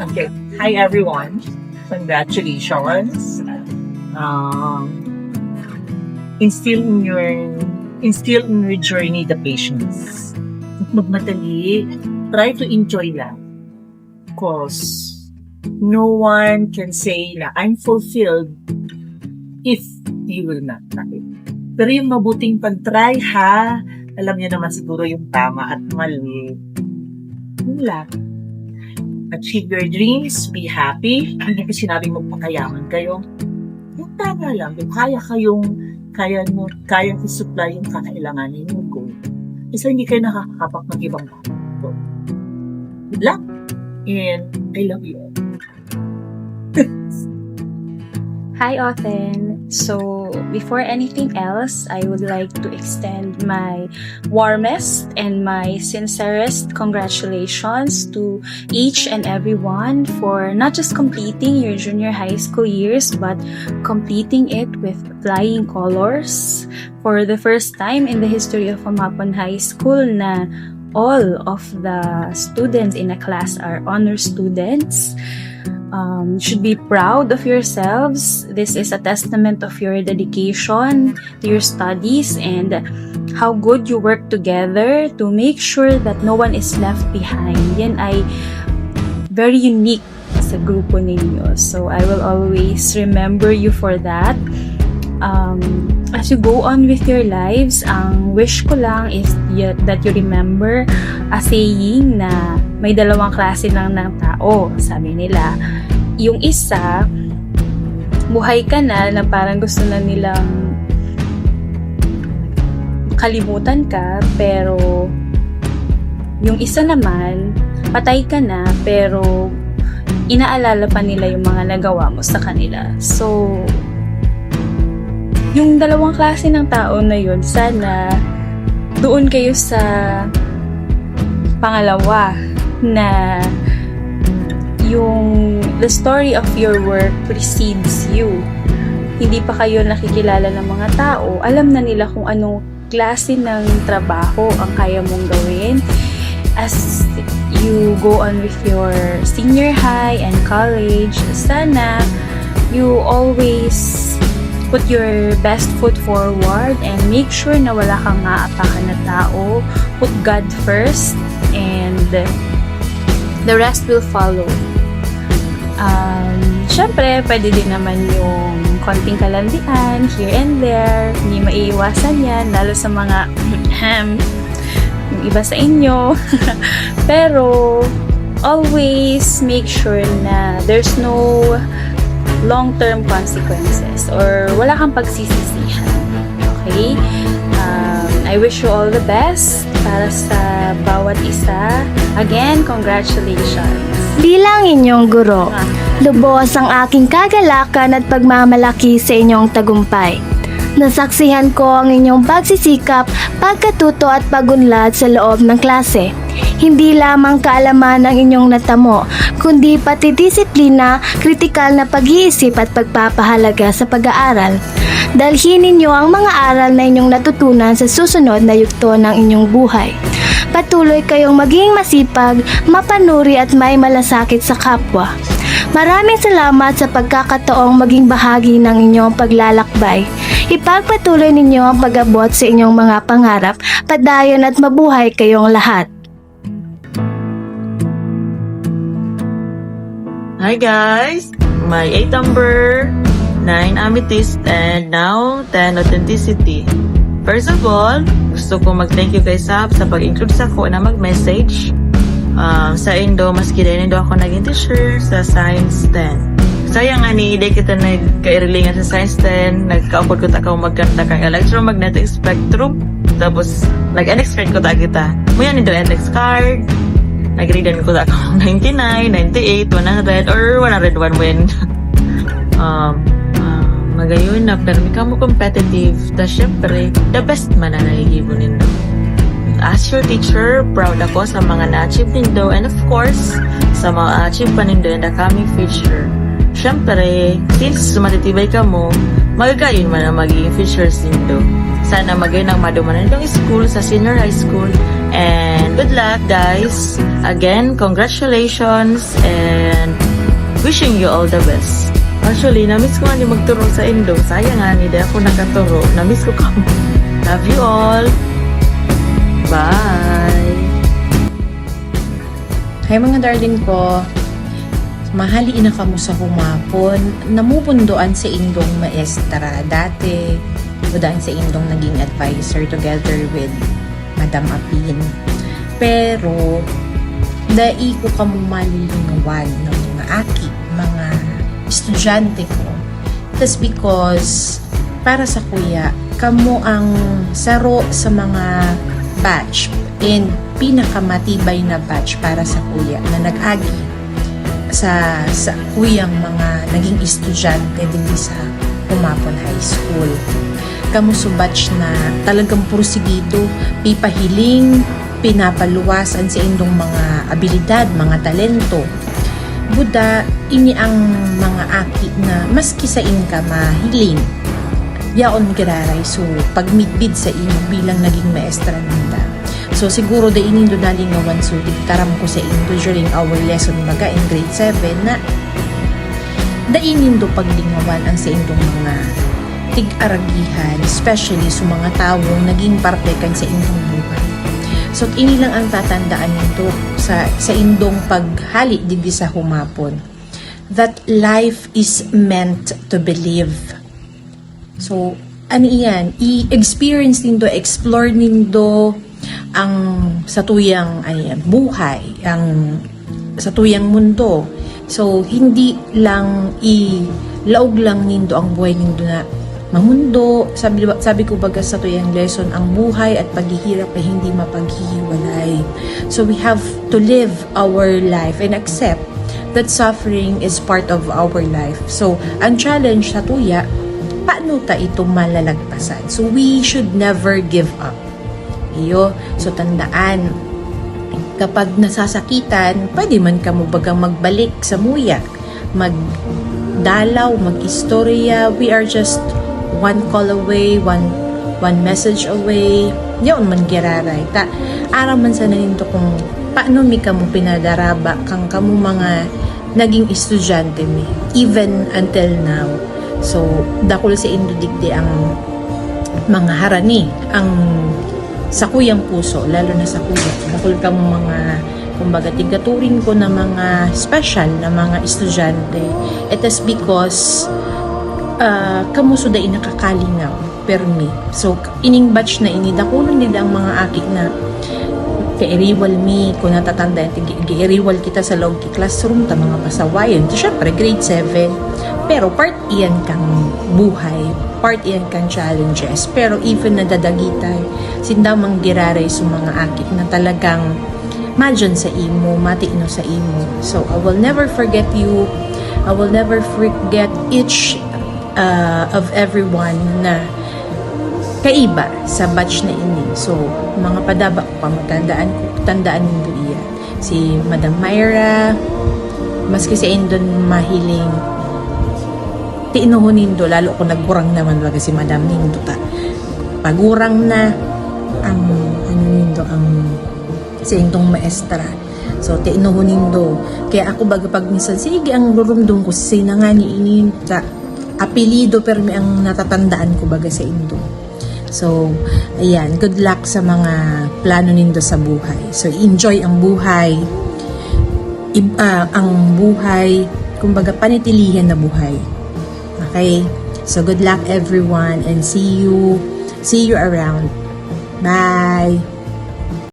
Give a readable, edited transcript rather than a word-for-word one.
Okay. Hi everyone. Congratulations. Instill in your journey the patience. Magmadali. Try to enjoy lang. Because no one can say na I'm fulfilled if you will not try. Pero yung mabuting pag-try ha, alam niyo naman siguro yung tama at mali. Yun lang. Achieve your dreams, be happy. Hindi ko sinabing magpakayaman kayo. Yung tama lang, yung kayang isupply yung kakailanganin yung goal. Isa hindi kayo nakakapak ng ibang tao. Good luck! And I love you all. Hi, Othen. So, before anything else, I would like to extend my warmest and my sincerest congratulations to each and everyone for not just completing your junior high school years, but completing it with flying colors. For the first time in the history of Amapon High School na all of the students in a class are honor students. You should be proud of yourselves. This is a testament of your dedication to your studies and how good you work together to make sure that no one is left behind. Yan ay very unique sa grupo ninyo. So I will always remember you for that. As you go on with your lives, ang wish ko lang is that you remember a saying na may dalawang klase lang ng tao, sabi nila. Yung isa, buhay ka na parang gusto na nilang kalimutan ka, pero yung isa naman, patay ka na, pero inaalala pa nila yung mga nagawa mo sa kanila. So, yung dalawang klase ng tao na yun, sana doon kayo sa pangalawa na yung the story of your work precedes you. Hindi pa kayo nakikilala ng mga tao, alam na nila kung anong klase ng trabaho ang kaya mong gawin as you go on with your senior high and college. Sana you always put your best foot forward and make sure na wala kang maapakan na tao. Put God first and the rest will follow. Syempre, pwede din naman yung konting kalandian here and there. Hindi maiiwasan yan, lalo sa mga yung iba sa inyo. Pero, always make sure na there's no long-term consequences or wala kang pagsisisihan. Okay? I wish you all the best para sa bawat isa. Again, congratulations! Bilang inyong guro, lubos ang aking kagalakan at pagmamalaki sa inyong tagumpay. Nasaksihan ko ang inyong pagsisikap, pagkatuto at pagunlad sa loob ng klase. Hindi lamang kaalaman ang inyong natamo, kundi pati disiplina, kritikal na pag-iisip at pagpapahalaga sa pag-aaral. Dalhin ninyo ang mga aral na inyong natutunan sa susunod na yugto ng inyong buhay. Patuloy kayong maging masipag, mapanuri at may malasakit sa kapwa. Maraming salamat sa pagkakataong maging bahagi ng inyong paglalakbay. Ipagpatuloy ninyo ang pag-abot sa inyong mga pangarap, padayon at mabuhay kayong lahat. Hi guys! My 8 number, 9 amethyst, and now 10 authenticity. First of all, gusto ko mag-thank you kay Sab sa pag-include sa ko na mag-message sa Indo, maski din Indo ako naging teacher sa Science 10. Sayang nga ni, hindi kita nagka-irilingan sa Science 10, nagka-upod ko ta magkanta kang electromagnetic spectrum, tapos nag-NX card ko ta kita. Muyan Indo NX card, nag-readan ko ta 99, 98, 100, or 101 win. Magayon na, pero ikaw mo competitive, ta syempre, the best man na naigibo nindo. As your teacher, proud ako sa mga na-achieve nindo, and of course, sa mga achieve pa nindo in the coming future. Syempre, since sumatitibay ka mo, magagayon man ang magiging features nindo. Sana magayon ang madumanan itong school sa senior high school. And good luck, guys. Again, congratulations and wishing you all the best. Actually, na-miss ko nga ni magturo sa Indo. Sayang nga ni, di ako nakaturo. Na-miss ko ka. Love you all. Bye. Hi mga darling ko. Mahali na kamo sa humapon. Namupundoan sa indong maestra dati. Budaan sa indong naging advisor together with Madam Apin. Pero, dai ko kamo malilingawan ng mga aki, mga estudyante ko. That's because, para sa kuya, kamo ang saro sa mga batch and pinakamatibay na batch para sa kuya na nag-agi sa kuyang mga naging estudyante din sa Humapon High School. Kamuso batch na talagang pursigido, pipahiling, pinapaluwasan sa indong mga abilidad, mga talento. Buda, ini ang mga aki na maski sa inka mahiling. Yaon giraray, so pagmitbid sa imo bilang naging maestra nanda. So siguro da inindo nalingawan so taram ko sa indo during our lesson baga in grade 7 na da inindo paglingawan ang sa indong mga tig-aragihan, especially sa mga tawong naging parte kan sa indong buhay. So ini lang ang tatandaan nito sa indong paghali digdi sa humapon, that life is meant to be lived. So ano iyan, i-experience nindo, explore nindo ang satuyang buhay, ang satuyang mundo. So hindi lang ilaog lang nindo ang buhay nindo na mamundo. Sabi ko baga sa tuyang lesson, ang buhay at paghihirap ay hindi mapaghihiwalay. So we have to live our life and accept that suffering is part of our life. So ang challenge sa tuya, paano ta ito malalagpasan? So we should never give up. Iyo, so tandaan, kapag nasasakitan, pwede man ka mo bagang magbalik sa muya, magdalaw, mag-istorya. We are just one call away, one message away. Yaon man giraray. Ara man sa naninto kung paano mi kamo pinadaraba kang kamo mga naging estudyante mi, even until now. So, dakol sa indodigdi ang mga harani, ang sa kuyang puso, lalo na sa kuya. Dakol kamo mga, kumbaga, tigaturing ko na mga special na mga estudyante. It is because kamuso da inakakalingaw permi. So ining batch na ini dakunon nila ang mga aki na kairiwal mi kung natatanda giiriwal kita sa loob ki classroom ta mga pasawayon. So syempre grade 7 pero part iyan kang buhay, part iyan kang challenges. Pero even nadadagitay sindamang giraray sa mga aki na talagang madyan sa imo, matino sa imo. So I will never forget you. I will never forget each of everyone na kaiba sa batch na ini. So, mga padaba ko pa, tandaan nindo iyan. Si Madam Myra, maski sa indon mahiling, tiinuhon nindo, lalo ko nagburang naman baga si Madam nindo ta. Pagurang na, ang nindo, ang sa indong maestra. So, tiinuhon nindo. Kaya ako baga pag minsan, sige, ang lurumdong ko, sinangani ini sa apelido pero may ang natatandaan ko baga sa indo. So, ayan, good luck sa mga plano nindo sa buhay. So, enjoy ang buhay. Ang buhay, kumbaga panitilihan na buhay. Okay? So, good luck everyone and see you around. Bye!